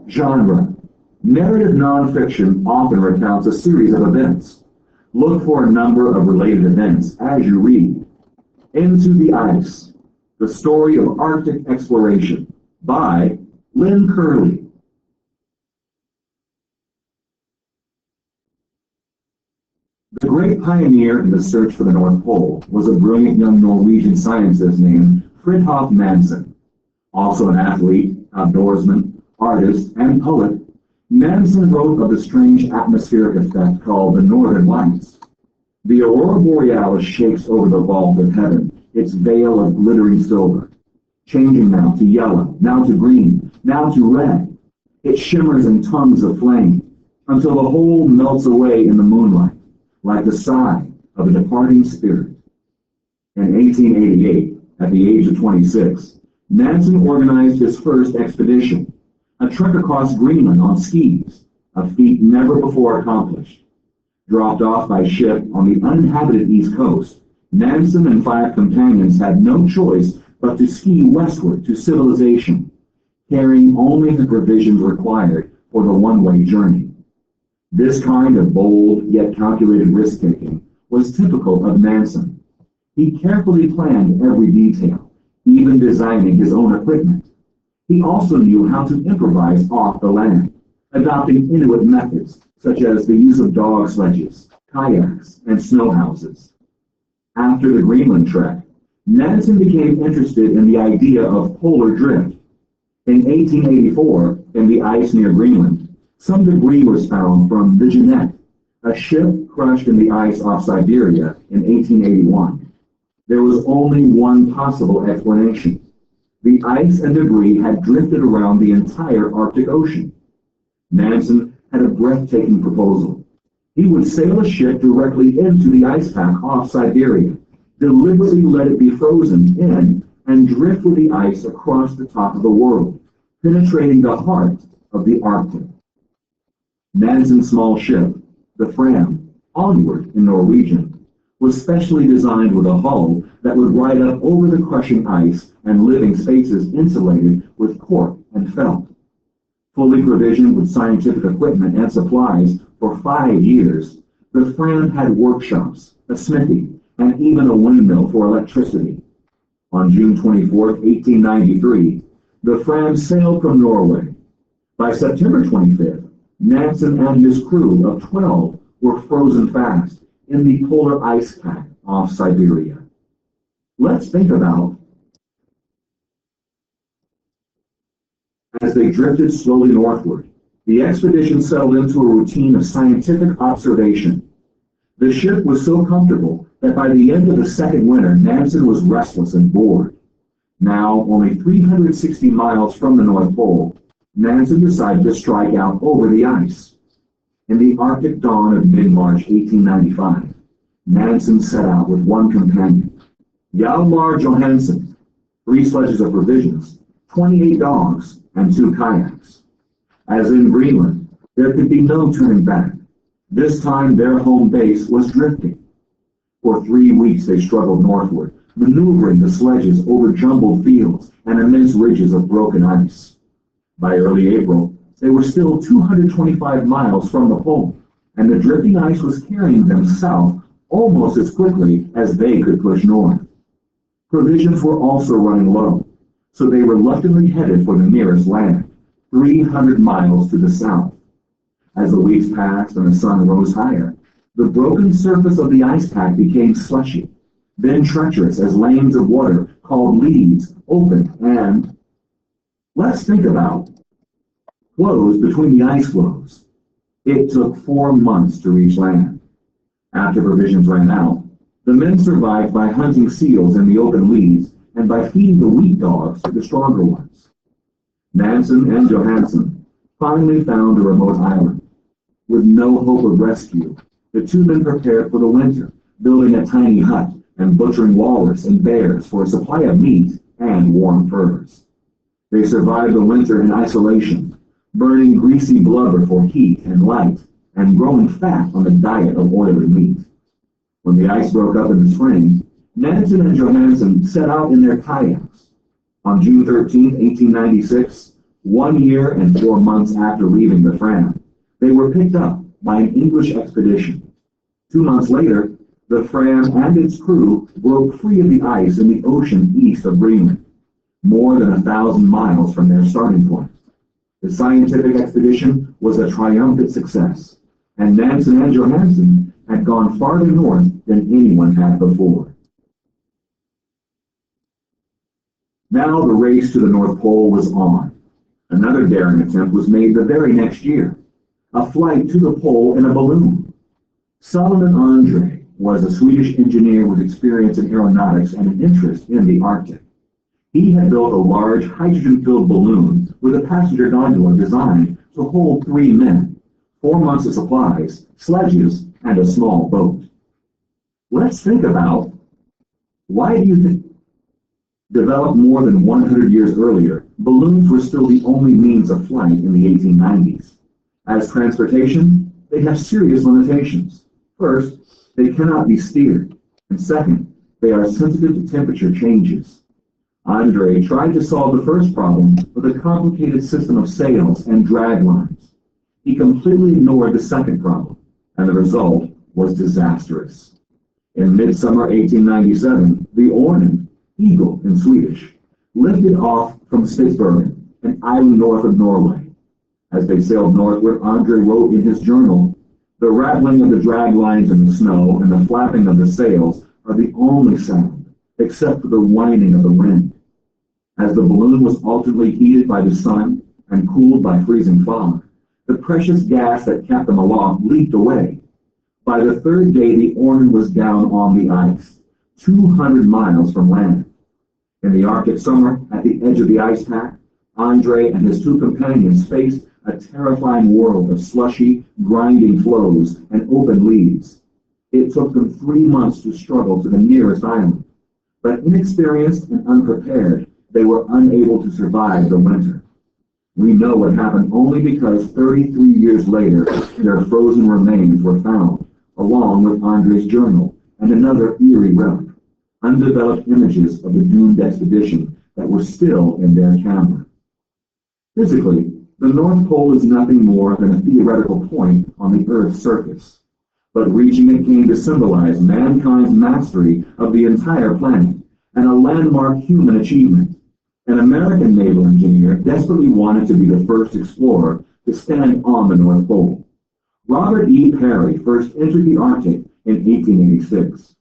Genre. Narrative nonfiction often recounts a series of events. Look for a number of related events as you read. Into the Ice, the story of Arctic exploration by Lynn Curley. The great pioneer in the search for the North Pole was a brilliant young Norwegian scientist named Fridtjof Nansen. Also an athlete, outdoorsman, artist, and poet, Nansen wrote of the strange atmospheric effect called the Northern Lights. The aurora borealis shakes over the vault of heaven, its veil of glittering silver, changing now to yellow, now to green, now to red. It shimmers in tongues of flame, until the whole melts away in the moonlight, like the sigh of a departing spirit. In 1888, at the age of 26, Nansen organized his first expedition, a trek across Greenland on skis, a feat never before accomplished. Dropped off by ship on the uninhabited East Coast, Nansen and 5 companions had no choice but to ski westward to civilization, carrying only the provisions required for the one-way journey. This kind of bold yet calculated risk-taking was typical of Nansen. He carefully planned every detail, even designing his own equipment. He also knew how to improvise off the land, adopting Inuit methods such as the use of dog sledges, kayaks, and snow houses. After the Greenland trek, Nansen became interested in the idea of polar drift. In 1884, in the ice near Greenland, some debris was found from the Jeannette, a ship crushed in the ice off Siberia in 1881. There was only one possible explanation. The ice and debris had drifted around the entire Arctic Ocean. Nansen had a breathtaking proposal. He would sail a ship directly into the ice pack off Siberia, deliberately let it be frozen in, and drift with the ice across the top of the world, penetrating the heart of the Arctic. Nansen's small ship, the Fram, Onward in Norwegian, was specially designed with a hull that would ride up over the crushing ice and living spaces insulated with cork and felt. Fully provisioned with scientific equipment and supplies for 5 years, the Fram had workshops, a smithy, and even a windmill for electricity. On June 24, 1893, the Fram sailed from Norway. By September 25th, Nansen and his crew of 12 were frozen fast in the polar ice pack off Siberia. Let's think about, as they drifted slowly northward, the expedition settled into a routine of scientific observation. The ship was so comfortable that by the end of the second winter, Nansen was restless and bored. Now, only 360 miles from the North Pole, Nansen decided to strike out over the ice. In the Arctic dawn of mid-March 1895, Nansen set out with one companion, Hjalmar Johansen, 3 sledges of provisions, 28 dogs, and 2 kayaks. As in Greenland, there could be no turning back. This time their home base was drifting. For 3 weeks they struggled northward, maneuvering the sledges over jumbled fields and immense ridges of broken ice. By early April, they were still 225 miles from the pole, and the drifting ice was carrying them south almost as quickly as they could push north. Provisions were also running low, so they reluctantly headed for the nearest land, 300 miles to the south. As the weeks passed and the sun rose higher, the broken surface of the ice pack became slushy, then treacherous as lanes of water called leads opened and, let's think about, closed between the ice floes. It took 4 months to reach land. After provisions ran out, the men survived by hunting seals in the open leads and by feeding the weak dogs to the stronger ones. Nansen and Johansen finally found a remote island. With no hope of rescue, the 2 men prepared for the winter, building a tiny hut and butchering walrus and bears for a supply of meat and warm furs. They survived the winter in isolation, burning greasy blubber for heat and light, and growing fat on the diet of oily meat. When the ice broke up in the spring, Nansen and Johansen set out in their kayaks. On June 13, 1896, 1 year and 4 months after leaving the Fram, they were picked up by an English expedition. 2 months later, the Fram and its crew broke free of the ice in the ocean east of Greenland, more than 1,000 miles from their starting point. The scientific expedition was a triumphant success, and Nansen and Johansen had gone farther north than anyone had before. Now the race to the North Pole was on. Another daring attempt was made the very next year, a flight to the pole in a balloon. Solomon Andre was a Swedish engineer with experience in aeronautics and an interest in the Arctic. He had built a large hydrogen-filled balloon with a passenger gondola designed to hold 3 men, 4 months of supplies, sledges, and a small boat. Let's think about, why do you think, developed more than 100 years earlier, balloons were still the only means of flight in the 1890s. As transportation, they have serious limitations. First, they cannot be steered, and second, they are sensitive to temperature changes. Andre tried to solve the first problem with a complicated system of sails and drag lines. He completely ignored the second problem, and the result was disastrous. In midsummer 1897, the Örnen, eagle in Swedish, lifted off from Spitsbergen, an island north of Norway. As they sailed northward, Andre wrote in his journal, "The rattling of the drag lines in the snow and the flapping of the sails are the only sound, except for the whining of the wind." As the balloon was alternately heated by the sun and cooled by freezing fog, the precious gas that kept them aloft leaked away. By the third day, the Örnen was down on the ice, 200 miles from land. In the Arctic summer, at the edge of the ice pack, Andre and his 2 companions faced a terrifying world of slushy, grinding floes and open leads. It took them 3 months to struggle to the nearest island, but inexperienced and unprepared, they were unable to survive the winter. We know what happened only because 33 years later, their frozen remains were found, along with Andre's journal and another eerie relic, undeveloped images of the doomed expedition that were still in their camera. Physically, the North Pole is nothing more than a theoretical point on the Earth's surface, but reaching it came to symbolize mankind's mastery of the entire planet and a landmark human achievement. An American naval engineer desperately wanted to be the first explorer to stand on the North Pole. Robert E. Peary first entered the Arctic in 1886.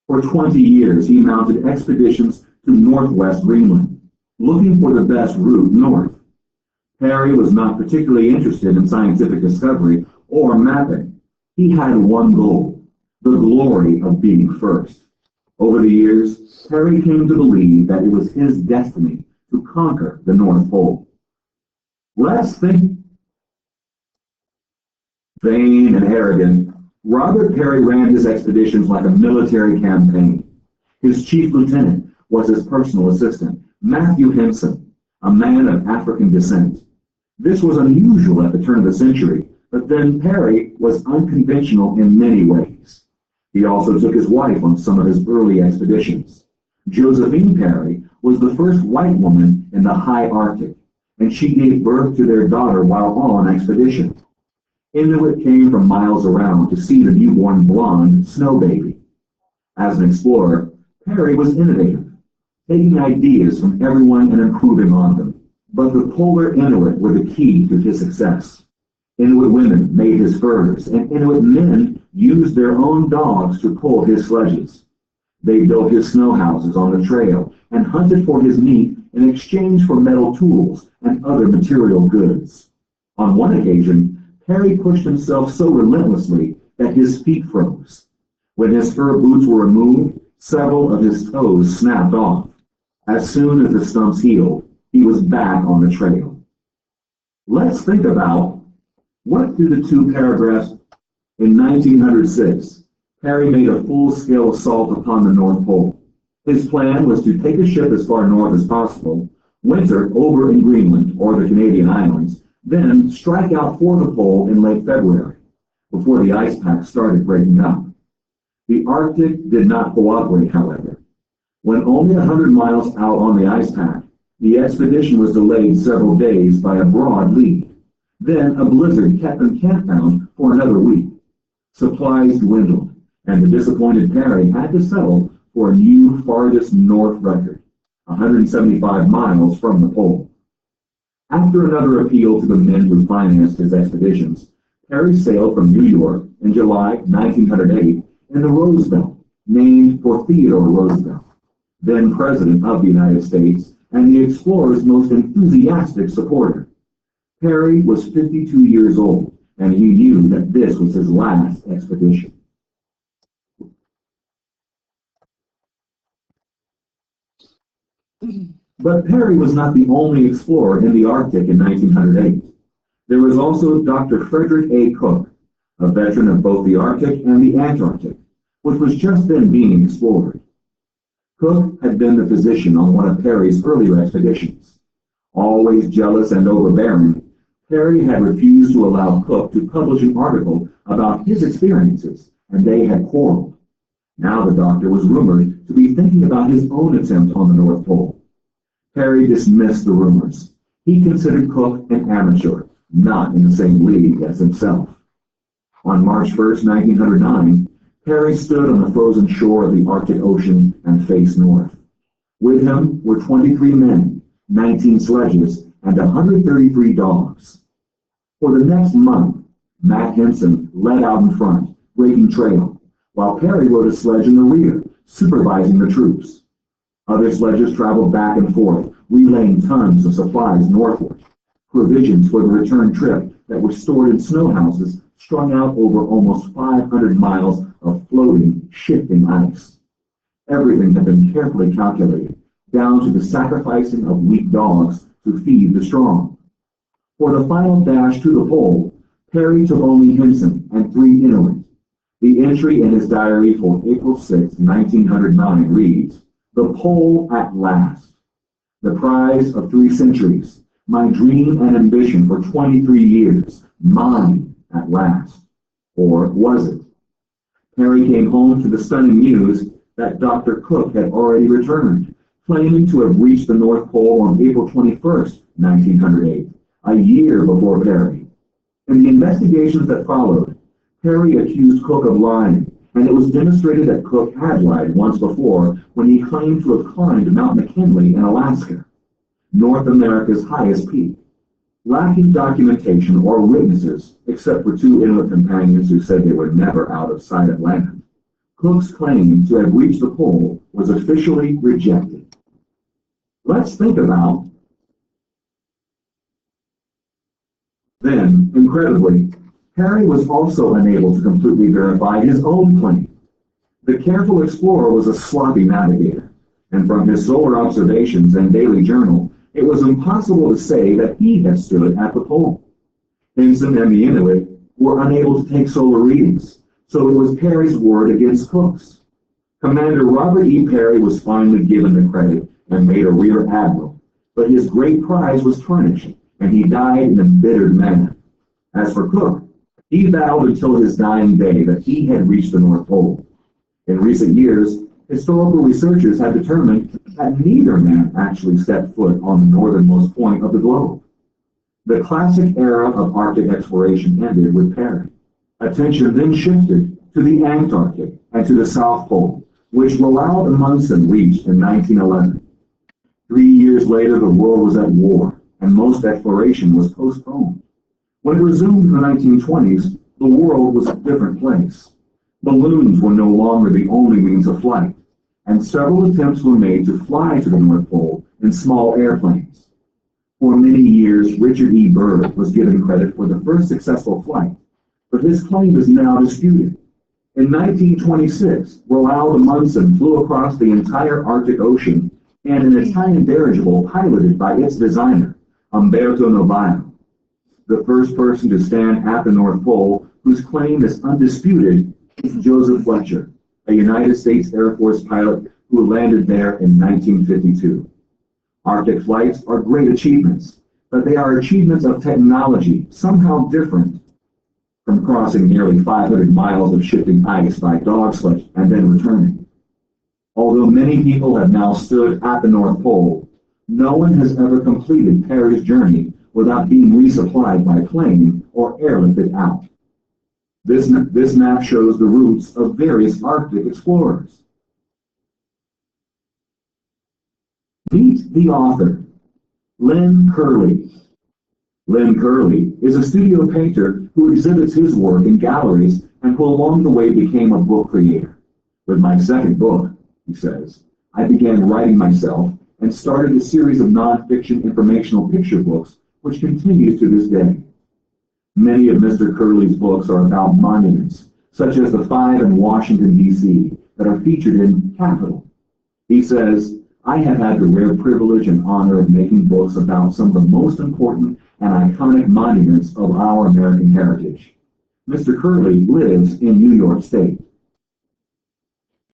For 20 years, he mounted expeditions to northwest Greenland, looking for the best route north. Peary was not particularly interested in scientific discovery or mapping. He had one goal, the glory of being first. Over the years, Peary came to believe that it was his destiny to conquer the North Pole. Let's think. Vain and arrogant, Robert Peary ran his expeditions like a military campaign. His chief lieutenant was his personal assistant, Matthew Henson, a man of African descent. This was unusual at the turn of the century, but then Peary was unconventional in many ways. He also took his wife on some of his early expeditions. Josephine Peary was the first white woman in the high Arctic, and she gave birth to their daughter while on expedition. Inuit came from miles around to see the newborn blonde snow baby. As an explorer, Peary was innovative, taking ideas from everyone and improving on them. But the polar Inuit were the key to his success. Inuit women made his furs, and Inuit men used their own dogs to pull his sledges. They built his snow houses on the trail and hunted for his meat in exchange for metal tools and other material goods. On one occasion, Peary pushed himself so relentlessly that his feet froze. When his fur boots were removed, several of his toes snapped off. As soon as the stumps healed, he was back on the trail. Let's think about, what do the 2 paragraphs? In 1906, Peary made a full-scale assault upon the North Pole. His plan was to take a ship as far north as possible, winter over in Greenland or the Canadian islands, then strike out for the pole in late February, before the ice pack started breaking up. The Arctic did not cooperate, however. When only 100 miles out on the ice pack, The expedition was delayed several days by a broad lead. Then a blizzard kept them campbound for another week. Supplies dwindled, and the disappointed Peary had to settle for a new farthest north record, 175 miles from the pole. After another appeal to the men who financed his expeditions, Peary sailed from New York in July 1908 in the Roosevelt, named for Theodore Roosevelt, then President of the United States and the explorer's most enthusiastic supporter. Peary was 52 years old, and he knew that this was his last expedition. But Peary was not the only explorer in the Arctic in 1908. There was also Dr. Frederick A. Cook, a veteran of both the Arctic and the Antarctic, which was just then being explored. Cook had been the physician on one of Peary's earlier expeditions. Always jealous and overbearing, Peary had refused to allow Cook to publish an article about his experiences, and they had quarreled. Now the doctor was rumored to be thinking about his own attempt on the North Pole. Peary dismissed the rumors. He considered Cook an amateur, not in the same league as himself. On March 1st, 1909, Peary stood on the frozen shore of the Arctic Ocean and faced north. With him were 23 men, 19 sledges, and 133 dogs. For the next month, Matt Henson led out in front, breaking trail, while Peary rode a sledge in the rear, supervising the troops. Other sledges traveled back and forth, relaying tons of supplies northward, provisions for the return trip that were stored in snow houses strung out over almost 500 miles of floating, shifting ice. Everything had been carefully calculated, down to the sacrificing of weak dogs to feed the strong. For the final dash to the pole, Peary took only Henson and 3 Inuit. The entry in his diary for April 6, 1909 reads, "The pole at last. The prize of 3 centuries, my dream and ambition for 23 years, mine at last." Or was it? Peary came home to the stunning news that Dr. Cook had already returned, claiming to have reached the North Pole on April 21st, 1908, a year before Peary. In the investigations that followed, Peary accused Cook of lying, and it was demonstrated that Cook had lied once before when he claimed to have climbed Mount McKinley in Alaska, North America's highest peak. Lacking documentation or witnesses, except for 2 Inuit companions who said they were never out of sight of land, Cook's claim to have reached the pole was officially rejected. Let's think about. Then, incredibly, Peary was also unable to completely verify his own claim. The careful explorer was a sloppy navigator, and from his solar observations and daily journal, it was impossible to say that he had stood at the pole. Henson and the Inuit were unable to take solar readings, so it was Peary's word against Cook's. Commander Robert E. Peary was finally given the credit and made a rear admiral, but his great prize was tarnished, and he died in an embittered manner. As for Cook, he vowed until his dying day that he had reached the North Pole. In recent years, historical researchers have determined that neither man actually stepped foot on the northernmost point of the globe. The classic era of Arctic exploration ended with Peary. Attention then shifted to the Antarctic and to the South Pole, which Lowell and Munson reached in 1911. 3 years later, the world was at war, and most exploration was postponed. When it resumed in the 1920s, the world was a different place. Balloons were no longer the only means of flight, and several attempts were made to fly to the North Pole in small airplanes. For many years, Richard E. Byrd was given credit for the first successful flight, but his claim is now disputed. In 1926, Lowell and Munson flew across the entire Arctic Ocean in an Italian dirigible piloted by its designer, Umberto Novaio. The first person to stand at the North Pole, whose claim is undisputed, is Joseph Fletcher, a United States Air Force pilot who landed there in 1952. Arctic flights are great achievements, but they are achievements of technology somehow different from crossing nearly 500 miles of shifting ice by dog sledge and then returning. Although many people have now stood at the North Pole, No one has ever completed Peary's journey without being resupplied by plane or airlifted out. This map shows the routes of various Arctic explorers. Meet the author, Lynn Curley. Lynn Curley is a studio painter who exhibits his work in galleries and who along the way became a book creator. With my second book, he says, I began writing myself and started a series of nonfiction informational picture books which continues to this day. Many of Mr. Curley's books are about monuments, such as the 5 in Washington, D.C., that are featured in Capitol. He says, I have had the rare privilege and honor of making books about some of the most important and iconic monuments of our American heritage. Mr. Curley lives in New York State.